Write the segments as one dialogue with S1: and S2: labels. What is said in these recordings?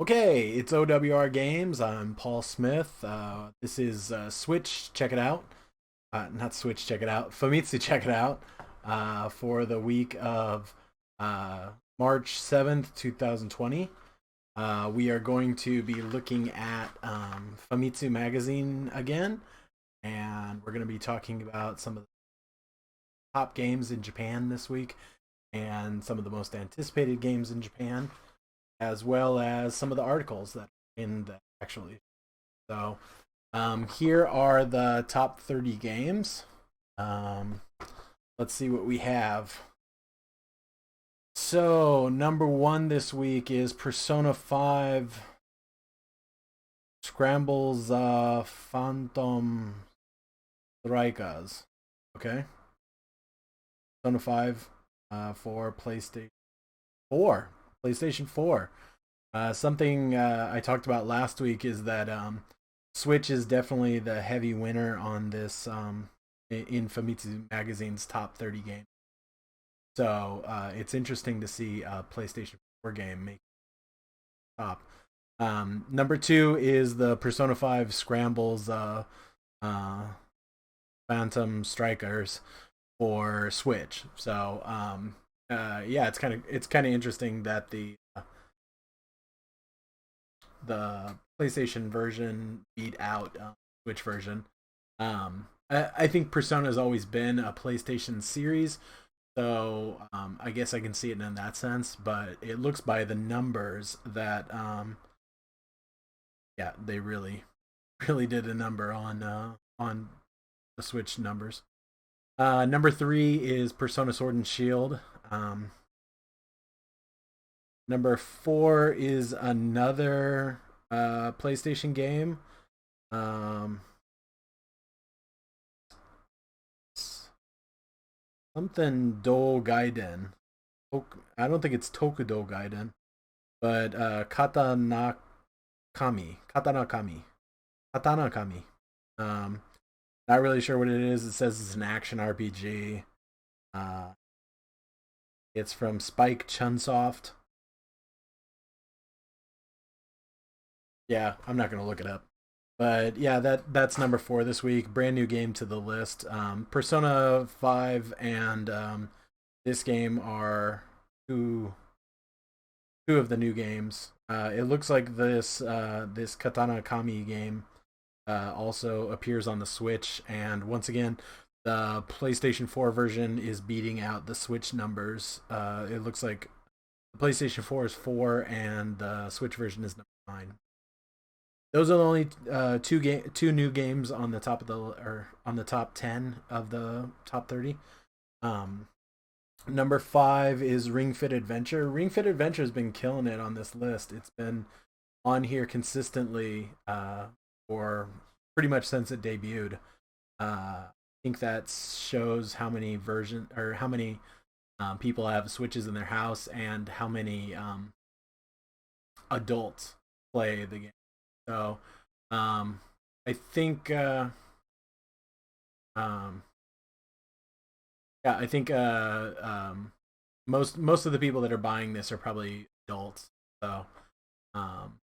S1: Okay, it's OWR Games. I'm Paul Smith. This is Switch. Check it out. Not Switch. Check it out. Famitsu. Check it out. For the week of March 7th, 2020. We are going to be looking at Famitsu magazine again, and we're going to be talking about some of the top games in Japan this week, and some of the most anticipated games in Japan, as well as some of the articles that are in the actual issue. So here are the top 30 games. Let's see what we have. So number one this week is Persona 5 Scrambles Phantom Strikers. Okay. Persona 5 for PlayStation 4. PlayStation 4. Something I talked about last week is that Switch is definitely the heavy winner on this in Famitsu Magazine's top 30 games. So it's interesting to see a PlayStation 4 game make top. Number two is the Persona 5 Scrambles Phantom Strikers for Switch. So yeah, it's kind of interesting that the PlayStation version beat out Switch version. I think Persona has always been a PlayStation series, so I guess I can see it in that sense. But it looks by the numbers that yeah, they really did a number on the Switch numbers. Number three is Persona Sword and Shield. Number four is another PlayStation game. Something Do Gaiden. I don't think it's Tokudo Gaiden, but Katanakami. Not really sure what it is. It says it's an action RPG. It's from Spike Chunsoft. Yeah, I'm not gonna look it up. But yeah, that's number four this week. Brand new game to the list. Persona 5 and this game are two of the new games. It looks like this Katana Kami game also appears on the Switch, and once again, the PlayStation 4 version is beating out the Switch numbers. It looks like the PlayStation 4 is 4, and the Switch version is number 9. Those are the only two new games on the top of on the top 10 of the top 30. Number 5 is Ring Fit Adventure. Ring Fit Adventure has been killing it on this list. It's been on here consistently for pretty much since it debuted. I think that shows how many people have Switches in their house and how many adults play the game. So I think yeah, I think most of the people that are buying this are probably adults. So um,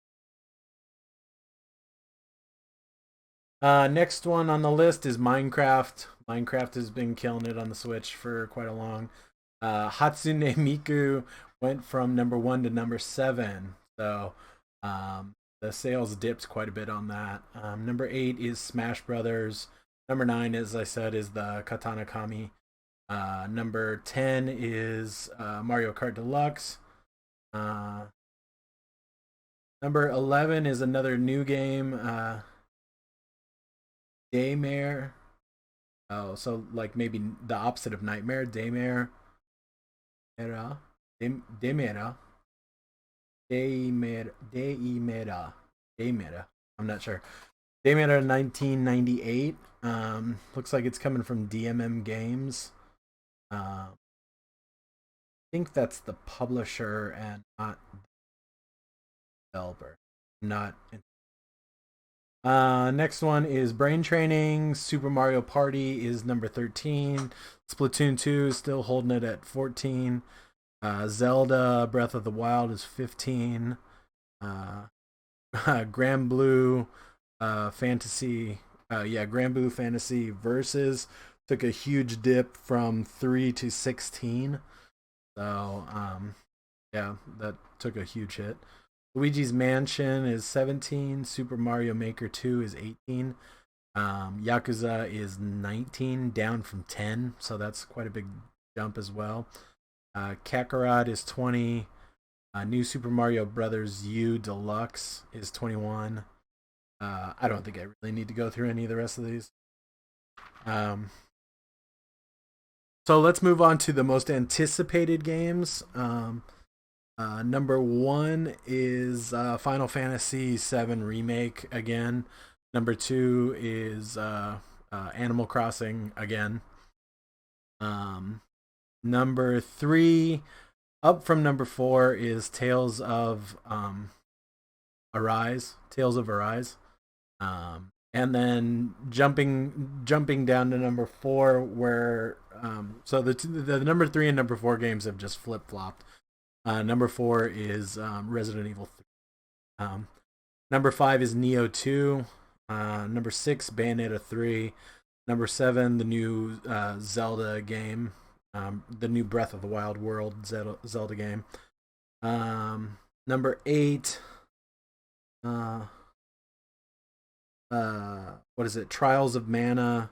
S1: next one on the list is Minecraft. Minecraft has been killing it on the Switch for quite a long. Hatsune Miku went from number 1 to number 7. So the sales dipped quite a bit on that. Number 8 is Smash Brothers. Number 9, as I said, is the Katana Kami. Number 10 is Mario Kart Deluxe. Number 11 is another new game, Daymare. Oh, so like maybe the opposite of Nightmare. Daymare. Daymera. Daymera. I'm not sure. Daymera 1998. Looks like it's coming from DMM Games. I think that's the publisher and not the developer. Not. Next one is Brain Training. Super Mario Party is number 13. Splatoon 2 is still holding it at 14. Zelda Breath of the Wild is 15. Grand Blue Fantasy, Grand Blue Fantasy Versus took a huge dip from 3 to 16. So, yeah, that took a huge hit. Luigi's Mansion is 17. Super Mario Maker 2 is 18. Yakuza is 19, down from 10, so that's quite a big jump as well. Kakarot is 20. New Super Mario Brothers U Deluxe is 21. I don't think I really need to go through any of the rest of these. So let's move on to the most anticipated games. Number one is Final Fantasy VII Remake again. Number two is Animal Crossing again. Number three, up from number four, is Tales of Arise. Tales of Arise. And then jumping down to number four, where so the number three and number four games have just flip flopped. Number four is Resident Evil 3. Number five is Nioh 2. Number six, Bayonetta 3. Number seven, the new Zelda game, the new Breath of the Wild World Zelda game. Number eight, what is it? Trials of Mana.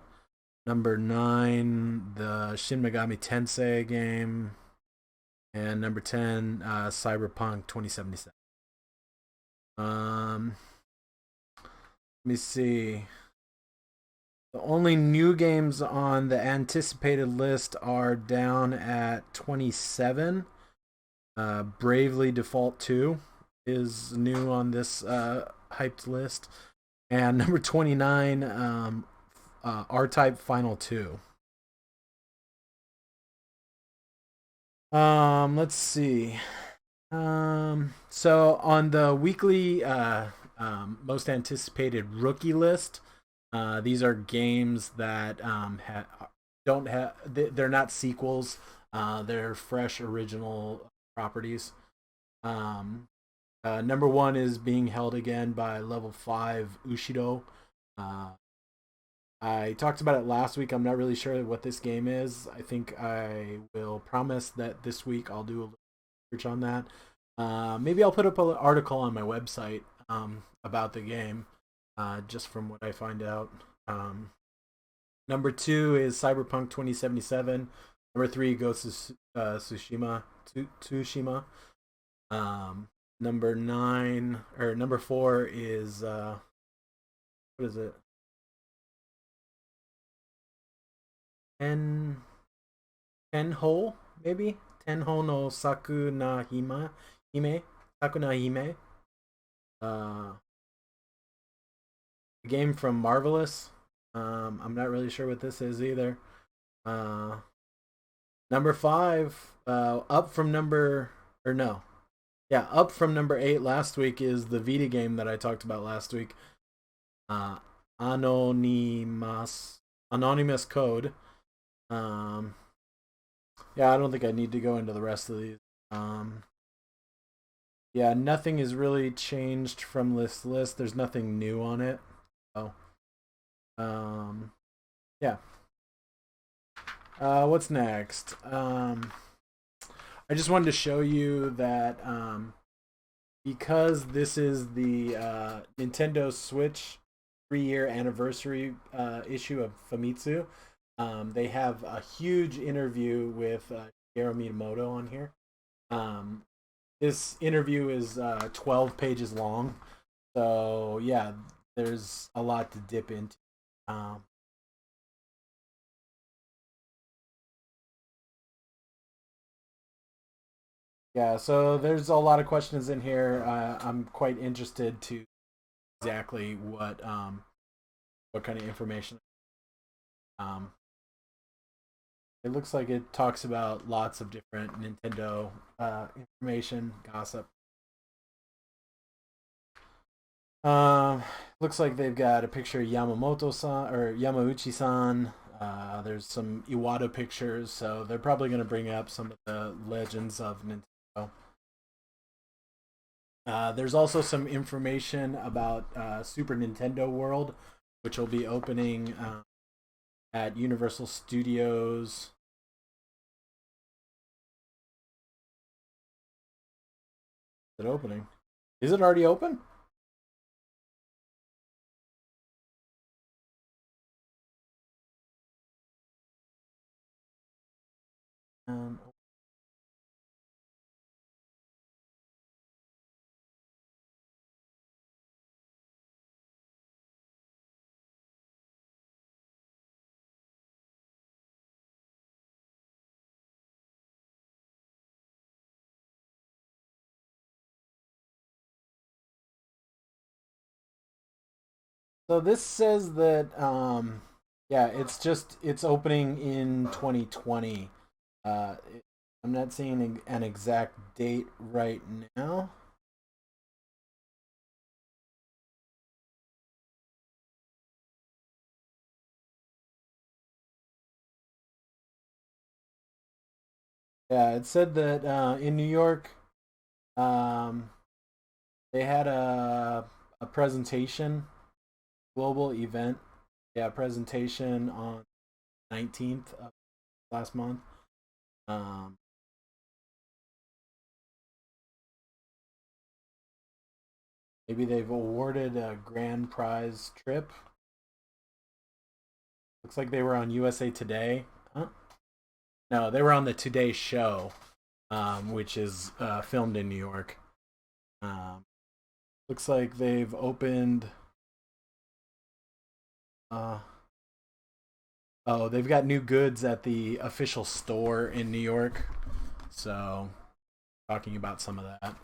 S1: Number nine, the Shin Megami Tensei game. And number 10, Cyberpunk 2077. Let me see. The only new games on the anticipated list are down at 27. Bravely Default 2 is new on this hyped list. And number 29, R-Type Final 2. Let's see. So on the weekly most anticipated rookie list, these are games that don't have, they're not sequels. They're fresh original properties. Number one is being held again by Level 5 Ushido. I talked about it last week. I'm not really sure what this game is. I think I will promise that this week I'll do a little research on that. Maybe I'll put up an article on my website about the game, just from what I find out. Number two is Cyberpunk 2077. Number three goes to Tsushima. Number four is what is it? Tenho, maybe? Tenho no Sakuna Hime? Sakuna Hime? A game from Marvelous. I'm not really sure what this is either. Number five, up from number 8 last week is the Vita game that I talked about last week. Anonymous Code. I don't think I need to go into the rest of these. Nothing has really changed from this list. There's nothing new on it. So, what's next? I just wanted to show you that because this is the Nintendo Switch 3-year anniversary issue of Famitsu, they have a huge interview with Shigeru Miyamoto on here. This interview is 12 pages long, so yeah, there's a lot to dip into. So there's a lot of questions in here. I'm quite interested to exactly what kind of information. It looks like it talks about lots of different Nintendo information, gossip. Looks like they've got a picture of Yamamoto-san or Yamauchi-san. There's some Iwata pictures, so they're probably going to bring up some of the legends of Nintendo. There's also some information about Super Nintendo World, which will be opening at Universal Studios. Is it opening? Is it already open? Um, so this says that yeah, it's opening in 2020. Uh, I'm not seeing an exact date right now. Yeah, it said that in New York, um, they had a presentation, global event, yeah, presentation on 19th of last month. Um, Maybe they've awarded a grand prize trip. Looks like they were on USA Today. Huh? No, they were on the Today Show, which is filmed in New York. Um, Looks like they've opened. Uh, oh, they've got new goods at the official store in New York. So, talking about some of that.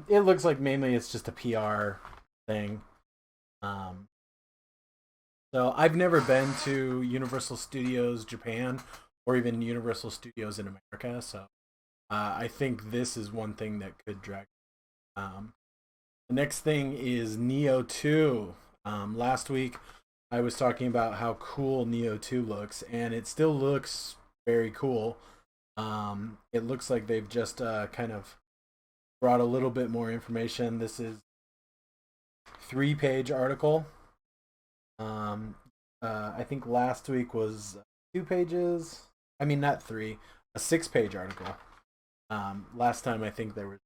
S1: It looks like mainly it's just a PR thing. Um, so I've never been to Universal Studios Japan or even Universal Studios in America. So I think this is one thing that could drag. Um, the next thing is Nioh 2. Last week I was talking about how cool Nioh 2 looks, and it still looks very cool. It looks like they've just kind of brought a little bit more information. This is 3-page article. Um, I think last week was 2 pages. I mean, not three, a 6-page article. Last time I think there was.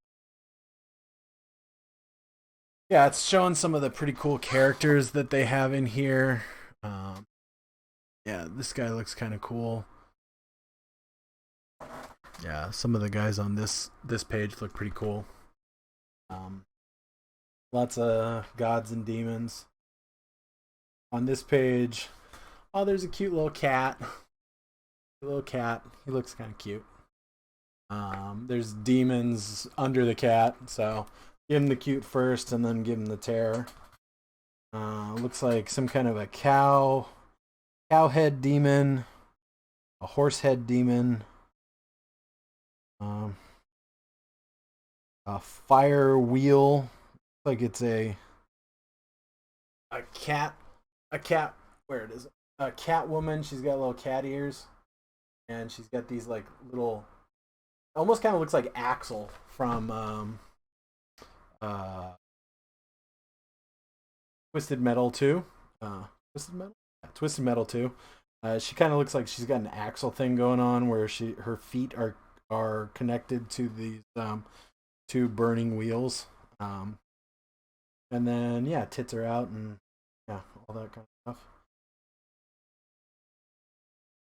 S1: Yeah, it's showing some of the pretty cool characters that they have in here. Um, yeah, this guy looks kind of cool. Yeah, some of the guys on this page look pretty cool. Um, Lots of gods and demons on this page. Oh, there's a cute little cat. A little cat. He looks kind of cute. There's demons under the cat, so give him the cute first, and then give him the terror. Looks like some kind of a cow head demon, a horse head demon, um, a fire wheel. Like it's a cat, a cat. Where it is? A Catwoman. She's got little cat ears, and she's got these like little. Almost kind of looks like Axel from uh, Twisted Metal 2. Twisted Metal? Yeah, Twisted Metal 2. She kind of looks like she's got an axle thing going on where her feet are connected to these two burning wheels. Um, and then yeah, tits are out and yeah, all that kind of stuff.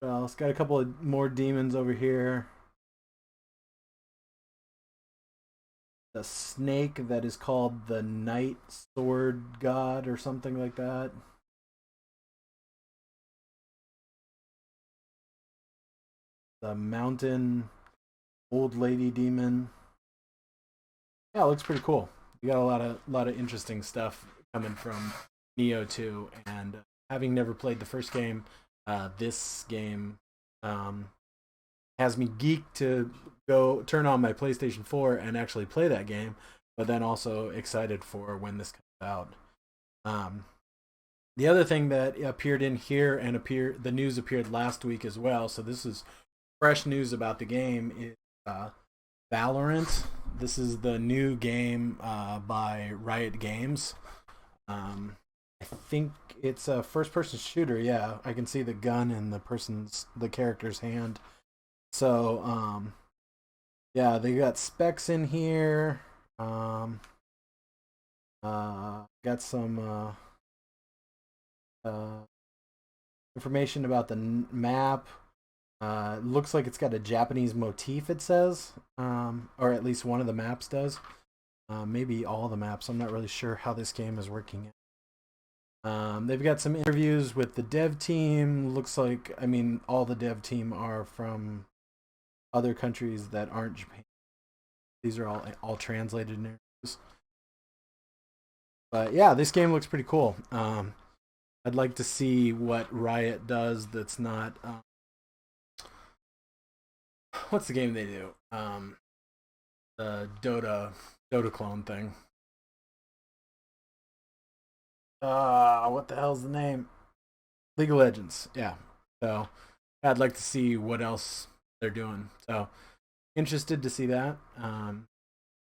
S1: Well, it's got a couple of more demons over here. The snake that is called the Night Sword God or something like that. The mountain old lady demon. Yeah, it looks pretty cool. You got a lot of interesting stuff coming from Nioh 2, and having never played the first game, this game um, has me geeked to go turn on my PlayStation 4 and actually play that game, but then also excited for when this comes out. Um, the other thing that appeared in here and the news appeared last week as well. So this is fresh news about the game. Is Valorant. This is the new game by Riot Games. I think it's a first-person shooter. Yeah, I can see the gun in the character's hand. So, yeah, they got specs in here. Got some information about the map. Looks like it's got a Japanese motif, it says, or at least one of the maps does. Maybe all the maps. I'm not really sure how this game is working. They've got some interviews with the dev team. Looks like, I mean, all the dev team are from other countries that aren't Japan. These are all translated interviews. But yeah, this game looks pretty cool. I'd like to see what Riot does that's not. What's the game they do? The Dota clone thing. What the hell's the name? League of Legends. Yeah. So I'd like to see what else they're doing. So interested to see that.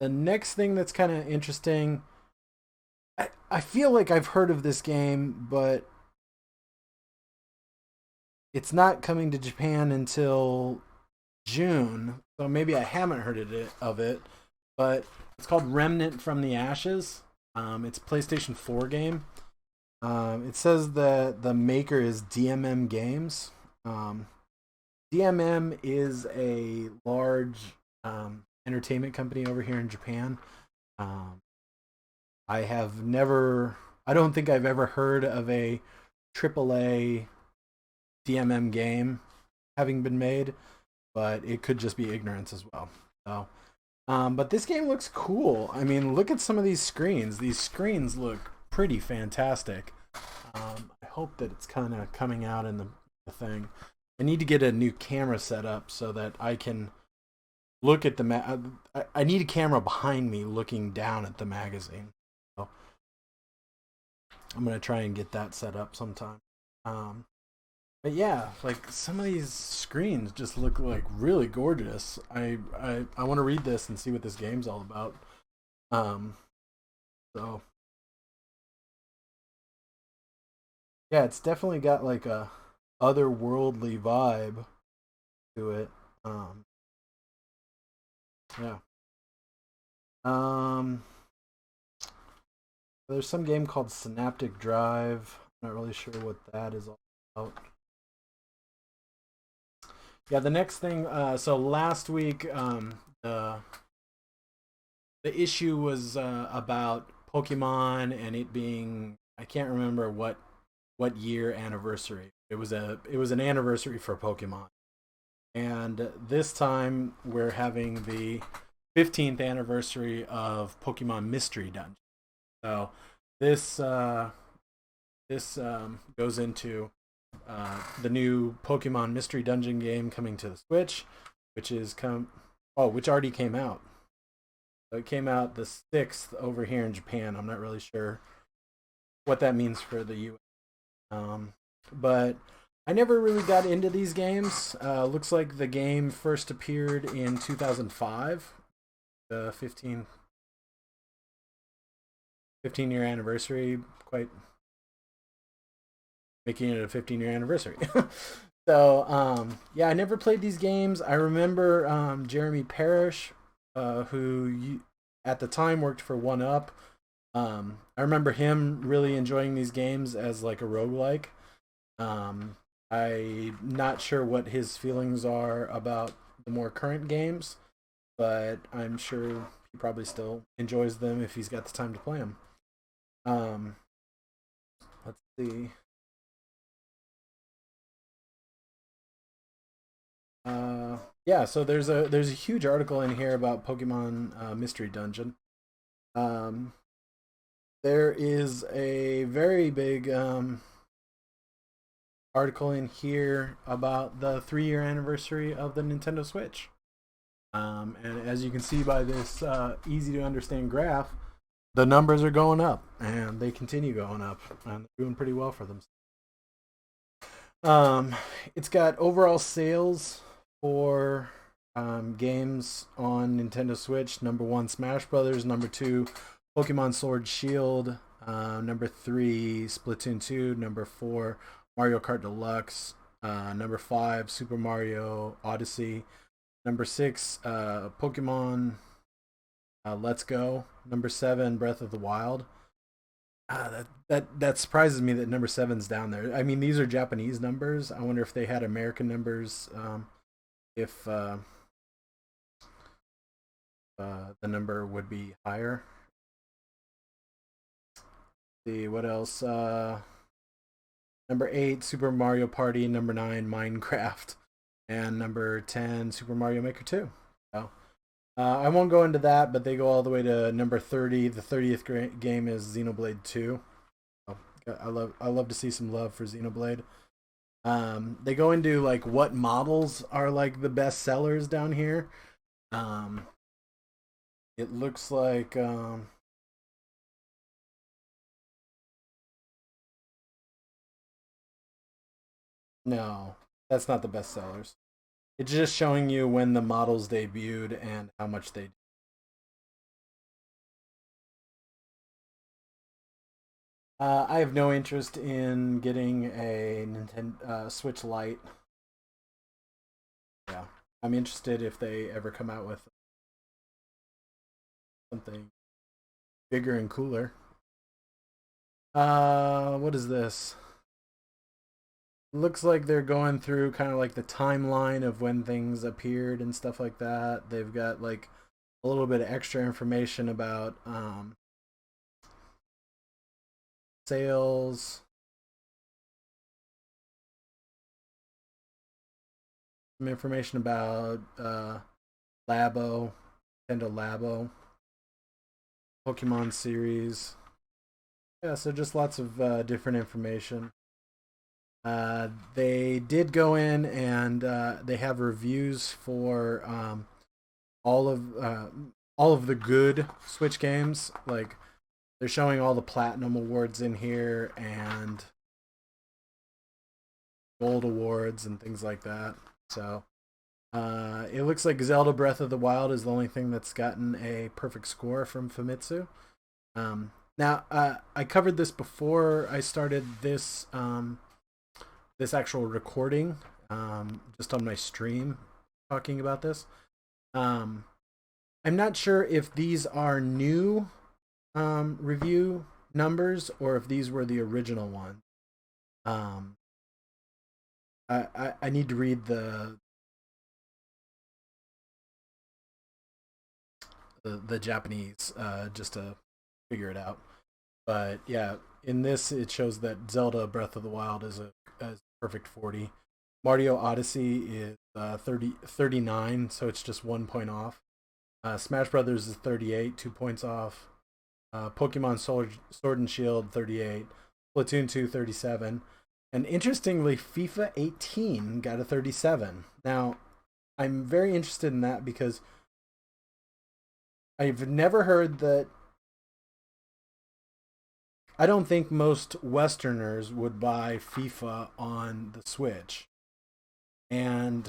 S1: The next thing that's kind of interesting. I feel like I've heard of this game, but it's not coming to Japan until June, so maybe I haven't heard of it. But it's called Remnant from the Ashes. It's a PlayStation 4 game. It says that the maker is DMM Games. DMM is a large entertainment company over here in Japan. I don't think I've ever heard of a AAA DMM game having been made, but it could just be ignorance as well. So, but this game looks cool. I mean, look at some of these screens. These screens look pretty fantastic. I hope that it's kind of coming out in the thing. I need to get a new camera set up so that I can look at the I need a camera behind me looking down at the magazine. So I'm gonna try and get that set up sometime. But yeah, like some of these screens just look like really gorgeous. I want to read this and see what this game's all about. So yeah, it's definitely got like a otherworldly vibe to it. Yeah. Um, there's some game called Synaptic Drive. I'm not really sure what that is all about. Yeah, the next thing. So last week, the issue was about Pokemon and it being, I can't remember what year anniversary. It was an anniversary for Pokemon, and this time we're having the 15th anniversary of Pokemon Mystery Dungeon. So this goes into the new Pokemon Mystery Dungeon game coming to the Switch, which already came out. So it came out the 6th over here in Japan. I'm not really sure what that means for the US. But I never really got into these games. Looks like the game first appeared in 2005, the 15-year anniversary, quite making it a 15-year anniversary. So, yeah, I never played these games. I remember Jeremy Parrish, who at the time worked for 1UP. I remember him really enjoying these games as like a roguelike. I'm not sure what his feelings are about the more current games, but I'm sure he probably still enjoys them if he's got the time to play them. Let's see. Yeah, so there's a huge article in here about Pokemon Mystery Dungeon. There is a very big article in here about the 3-year anniversary of the Nintendo Switch. And as you can see by this easy to understand graph, the numbers are going up, and they continue going up, and they're doing pretty well for them. It's got overall sales for games on Nintendo Switch. Number 1, Smash Brothers. Number 2, Pokemon Sword Shield. Number 3, Splatoon 2. Number 4, Mario Kart Deluxe. Number 5, Super Mario Odyssey. Number 6, Pokemon Let's Go. Number 7, Breath of the Wild. That surprises me that number 7's down there. I mean, these are Japanese numbers. I wonder if they had American numbers. If the number would be higher. Let's see what else. Number 8, Super Mario Party. Number 9, Minecraft, and number 10, Super Mario Maker 2. So, I won't go into that, but they go all the way to number 30. The 30th game is Xenoblade 2. I love to see some love for Xenoblade. They go into like what models are like the best sellers down here. It looks like no, that's not the best sellers. It's just showing you when the models debuted and how much they. I have no interest in getting a Nintendo Switch Lite. Yeah, I'm interested if they ever come out with something bigger and cooler. What is this? Looks like they're going through kind of like the timeline of when things appeared and stuff like that. They've got like a little bit of extra information about sales, some information about Labo, Nintendo Labo, Pokemon series. Yeah, so just lots of different information. They did go in and they have reviews for all of all of the good Switch games. Like they're showing all the platinum awards in here and gold awards and things like that. So it looks like Zelda Breath of the Wild is the only thing that's gotten a perfect score from Famitsu. Now I covered this before I started this this actual recording, just on my stream, talking about this. I'm not sure if these are new review numbers or if these were the original ones. I need to read the Japanese just to figure it out. But yeah, in this it shows that Zelda Breath of the Wild is a perfect 40. Mario Odyssey is 39, so it's just 1 point off. Smash Brothers is 38, 2 points off. Pokemon Sword and Shield 38, Splatoon 2 37, and interestingly, FIFA 18 got a 37. Now, I'm very interested in that because I've never heard that. I don't think most Westerners would buy FIFA on the Switch. And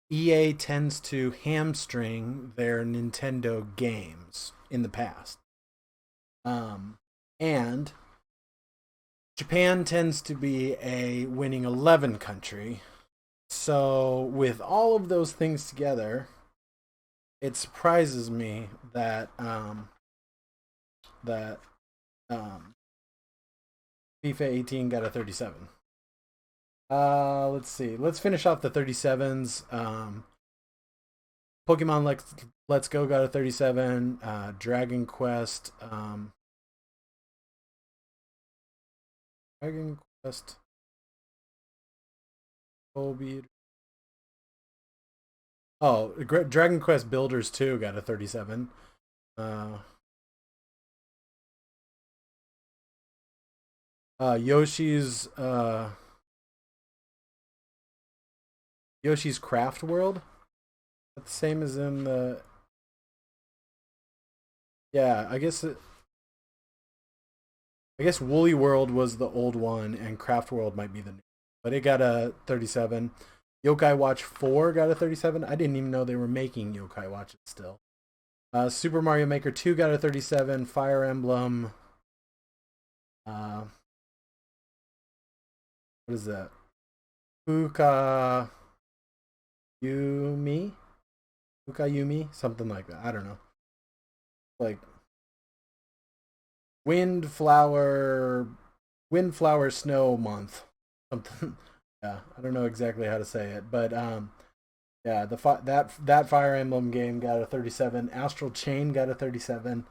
S1: EA tends to hamstring their Nintendo games in the past. And Japan tends to be a winning 11 country. So, with all of those things together, it surprises me that that FIFA 18 got a 37. Let's see. Let's finish off the 37s. Pokemon Let's Go got a 37. Dragon Quest. Dragon Quest. Kobe. Oh, Dragon Quest Builders 2 got a 37. Yoshi's Yoshi's Craft World. That's the same as in the. Yeah, I guess Woolly World was the old one, and Craft World might be the new. But it got a 37. Yokai Watch 4 got a 37. I didn't even know they were making Yokai Watches still. Super Mario Maker 2 got a 37. Fire Emblem. What is that? Fuka Yumi? Fuka Yumi? Something like that. I don't know. Like Windflower Snow Month. Something. Yeah, I don't know exactly how to say it, but yeah, that Fire Emblem game got a 37. Astral Chain got a 37,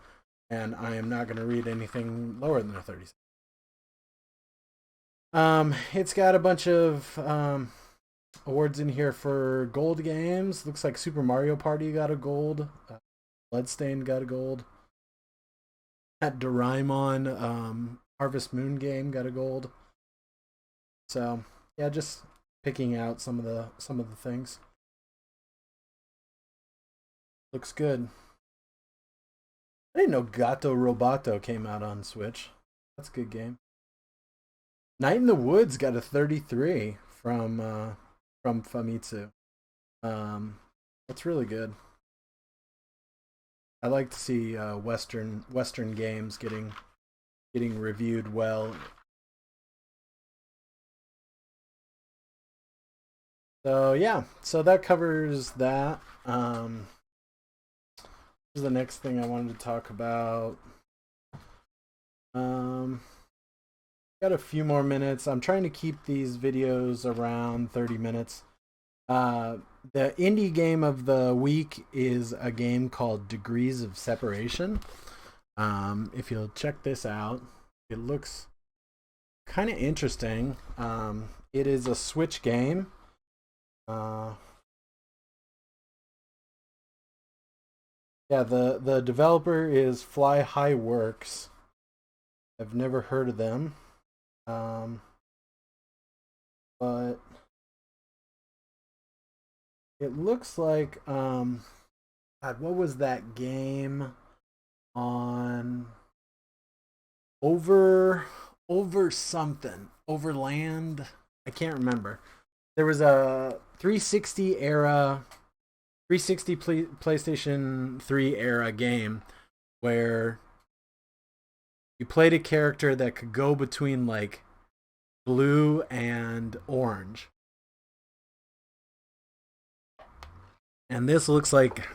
S1: and I am not going to read anything lower than a 37. It's got a bunch of awards in here for gold games. Looks like Super Mario Party got a gold. Bloodstained got a gold. That Doraemon Harvest Moon game got a gold. So yeah, just picking out some of the things. Looks good. I didn't know Gato Roboto came out on Switch. That's a good game. Night in the Woods got a 33 from Famitsu. That's really good. I like to see Western games getting reviewed well. So yeah, so that covers that. Here's the next thing I wanted to talk about. Got a few more minutes. I'm trying to keep these videos around 30 minutes. The indie game of the week is a game called Degrees of Separation. If you'll check this out, it looks kind of interesting. It is a Switch game. Yeah, the developer is Fly High Works. I've never heard of them. But it looks like God, what was that game on over something? Overland? I can't remember. There was a 360 era 360 PlayStation 3 era game where you played a character that could go between like blue and orange. And this looks like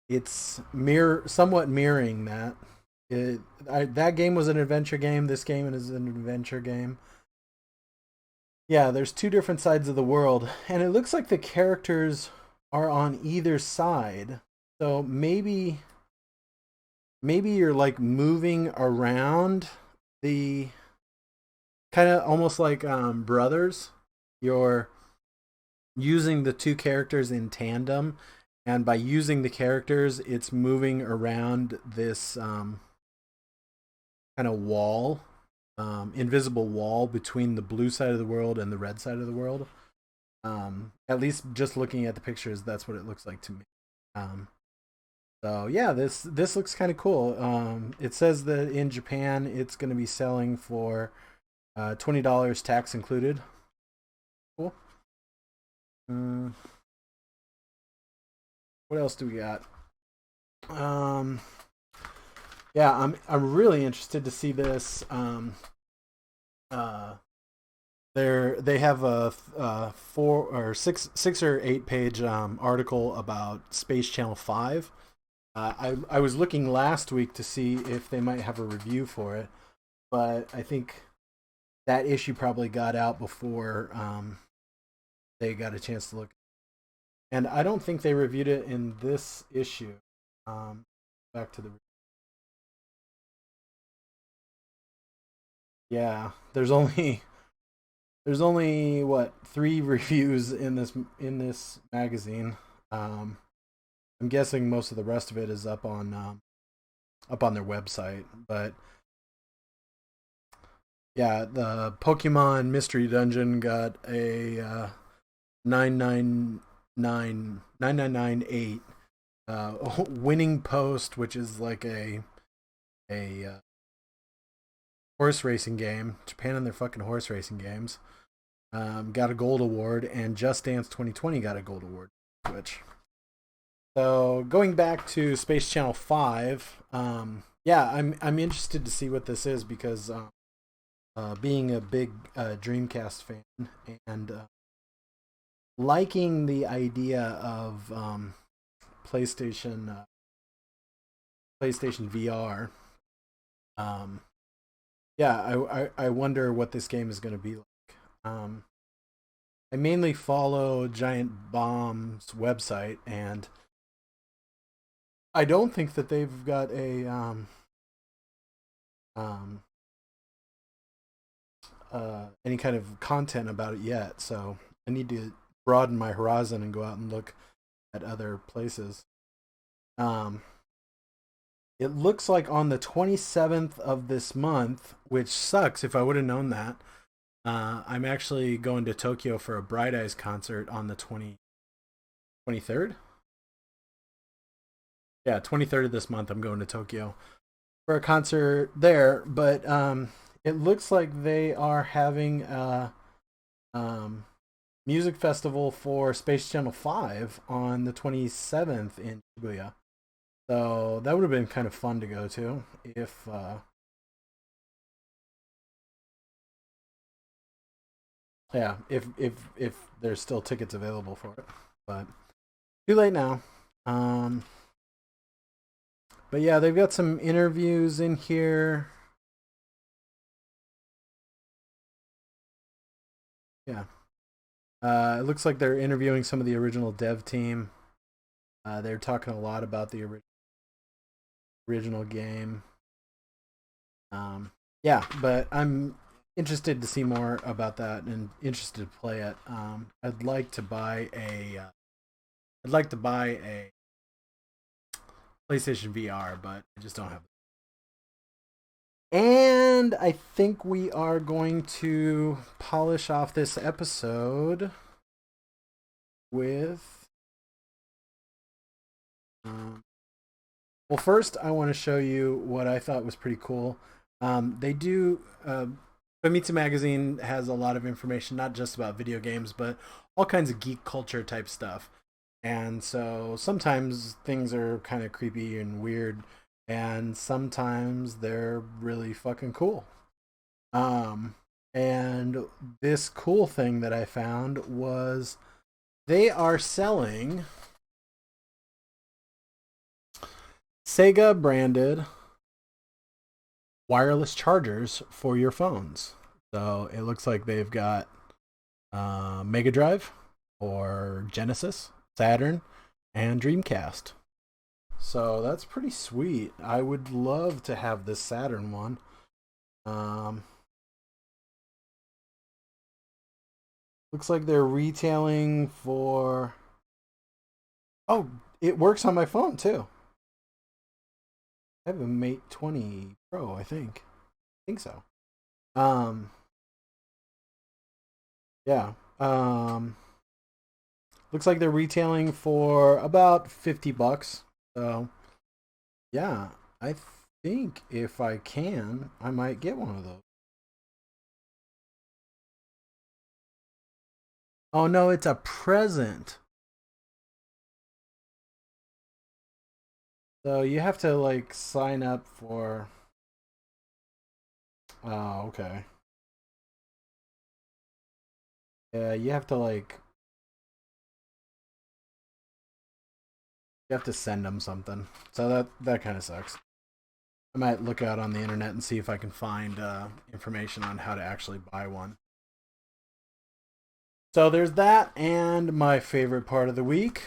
S1: it's somewhat mirroring that. That game was an adventure game. This game is an adventure game. Yeah, there's two different sides of the world, and it looks like the characters are on either side. So maybe you're like moving around the kind of almost like Brothers. You're using the two characters in tandem, and by using the characters, it's moving around this kind of wall, invisible wall between the blue side of the world and the red side of the world. At least just looking at the pictures, that's what it looks like to me. So yeah, this looks kind of cool. It says that in Japan it's going to be selling for $20 tax included. Cool. What else do we got? Yeah, I'm really interested to see this. They have a 4 or 6 or 8 page article about Space Channel 5. I was looking last week to see if they might have a review for it, but I think that issue probably got out before they got a chance to look. And I don't think they reviewed it in this issue. Back to the yeah. There's only what 3 reviews in this magazine. I'm guessing most of the rest of it is up on their website, but yeah, the Pokemon Mystery Dungeon got a 99998 winning post, which is like a horse racing game. Japan and their fucking horse racing games. got a gold award, and Just Dance 2020 got a gold award. Switch. So going back to Space Channel 5, yeah, I'm interested to see what this is because being a big Dreamcast fan and liking the idea of PlayStation PlayStation VR. Um, yeah, I wonder what this game is going to be like. I mainly follow Giant Bomb's website, and I don't think that they've got a um, any kind of content about it yet. So I need to broaden my horizon and go out and look at other places. Um, it looks like on the 27th of this month, which sucks if I would have known that. I'm actually going to Tokyo for a Bright Eyes concert on the 23rd. Yeah, 23rd of this month, I'm going to Tokyo for a concert there. But it looks like they are having a music festival for Space Channel 5 on the 27th in Shibuya. So that would have been kind of fun to go to if yeah, if there's still tickets available for it. But too late now. Um but yeah, they've got some interviews in here. Yeah. It looks like they're interviewing some of the original dev team. They're talking a lot about the original game. Yeah, but I'm interested to see more about that and interested to play it. I'd like to buy a PlayStation VR, but I just don't have. And I think we are going to polish off this episode with. Well, first, I want to show you what I thought was pretty cool. They do. Famitsu magazine has a lot of information, not just about video games, but all kinds of geek culture type stuff. And so sometimes things are kind of creepy and weird, and sometimes they're really fucking cool. Um, and this cool thing that I found was they are selling Sega branded wireless chargers for your phones. So it looks like they've got Mega Drive or Genesis, Saturn, and Dreamcast. So that's pretty sweet. I would love to have this Saturn one. Um, Looks like they're retailing for. Oh, it works on my phone too. I have a Mate 20 Pro, I think. I think so. Um, yeah. Looks like they're retailing for about $50. So, yeah, I think if I can, I might get one of those. Oh no, it's a present. So you have to like sign up for. Oh, okay. Yeah, you have to send them something. So that kind of sucks. I might look out on the internet and see if I can find information on how to actually buy one. So there's that, and my favorite part of the week: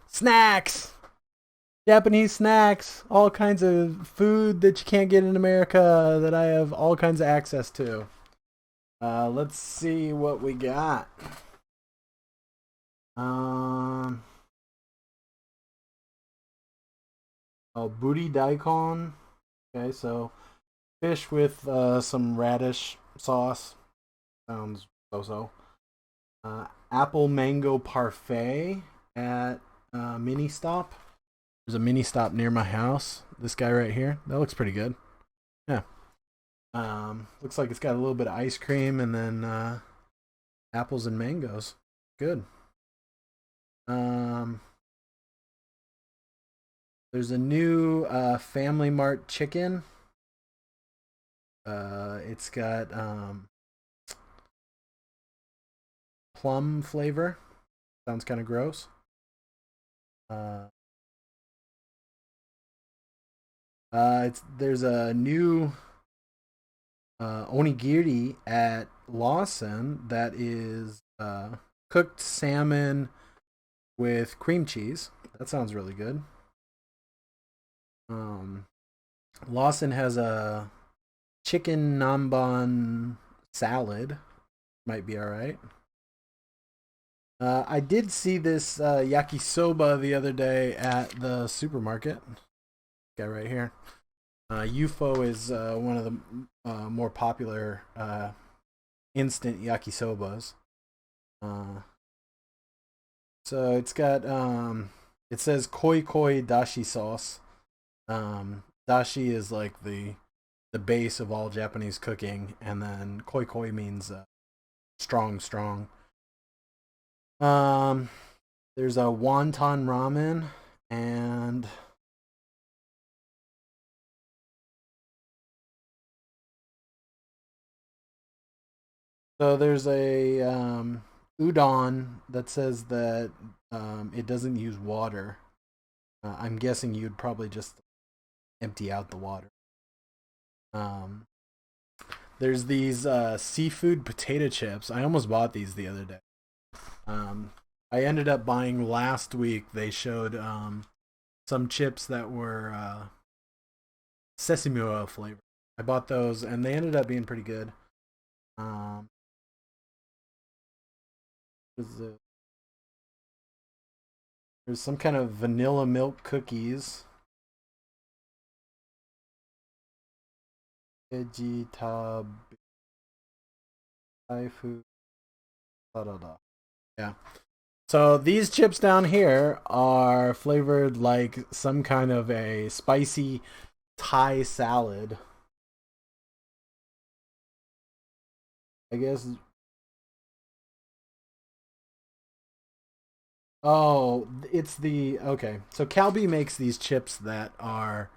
S1: snacks. Japanese snacks, all kinds of food that you can't get in America that I have all kinds of access to. Let's see what we got. Um, booty daikon. Okay, so fish with some radish sauce. Sounds so. Apple mango parfait at Mini Stop. There's a Mini Stop near my house. This guy right here. That looks pretty good. Yeah. Looks like it's got a little bit of ice cream and then Apples and mangoes. Good. Um, there's a new Family Mart chicken. It's got plum flavor. Sounds kind of gross. Uh, there's a new onigiri at Lawson that is cooked salmon with cream cheese. That sounds really good. Um, Lawson has a chicken namban salad. Might be all right. I did see this yakisoba the other day at the supermarket. Guy right here. UFO is one of the more popular instant yakisobas. Uh, so it's got it says koi koi dashi sauce. Dashi is like the base of all Japanese cooking, and then koi koi means strong, strong. Um, there's a wonton ramen, and so there's a udon that says that it doesn't use water. I'm guessing you'd probably just empty out the water. Um, there's these seafood potato chips. I almost bought these the other day. I ended up buying last week. They showed some chips that were sesame oil flavor. I bought those, and they ended up being pretty good. Um, there's some kind of vanilla milk cookies. Vegetab food. Da da da. Yeah. So these chips down here are flavored like some kind of a spicy Thai salad. I guess. Oh, it's the okay. So Calbee makes these chips that are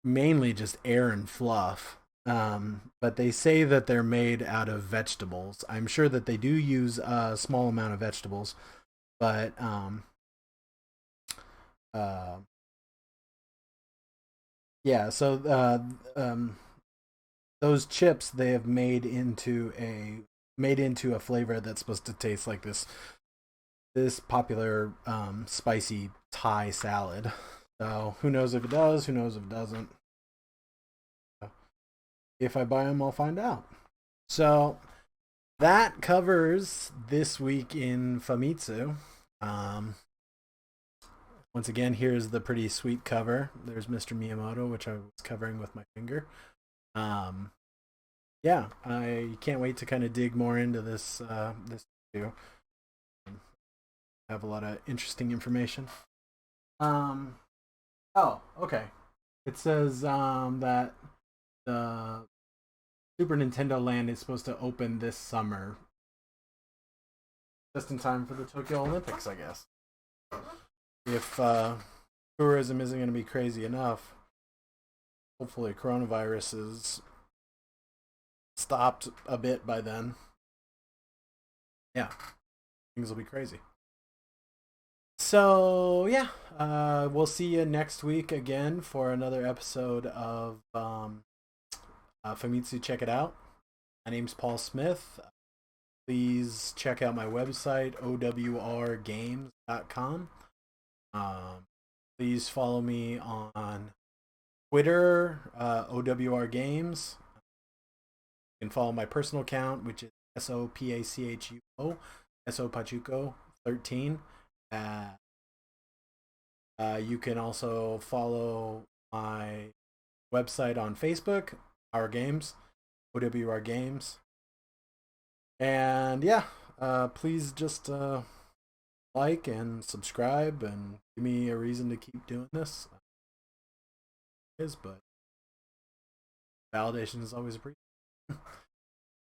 S1: mainly just air and fluff. But they say that they're made out of vegetables. I'm sure that they do use a small amount of vegetables, but uh, yeah. So those chips they have made into a flavor that's supposed to taste like this popular spicy Thai salad. So who knows if it does? Who knows if it doesn't? If I buy them, I'll find out. So that covers this week in Famitsu. Um, Once again, here's the pretty sweet cover. There's Mr. Miyamoto, which I was covering with my finger. Um, yeah, I can't wait to kind of dig more into this video. I have a lot of interesting information. Um, oh, okay. It says that the Super Nintendo Land is supposed to open this summer, just in time for the Tokyo Olympics, I guess. If tourism isn't going to be crazy enough, hopefully coronavirus is stopped a bit by then. Yeah, things will be crazy. So yeah, we'll see you next week again for another episode of Famitsu. Check it out. My name's Paul Smith. Please check out my website owrgames.com. Please follow me on Twitter, OWR Games. You can follow my personal account, which is SOPACHUO, SO 13. You can also follow my website on Facebook, Our Games, OWR Games. And yeah, please just like and subscribe and give me a reason to keep doing this. But validation is always appreciated.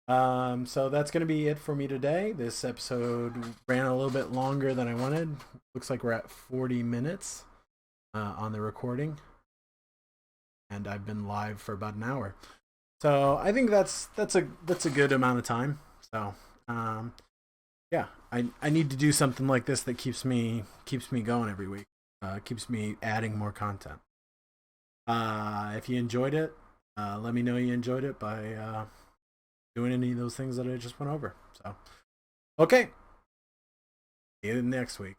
S1: So that's going to be it for me today. This episode ran a little bit longer than I wanted. Looks like we're at 40 minutes on the recording, and I've been live for about an hour. So I think that's a good amount of time. So yeah, I need to do something like this that keeps me going every week. Keeps me adding more content. If you enjoyed it, let me know you enjoyed it by doing any of those things that I just went over. So, okay. See you next week.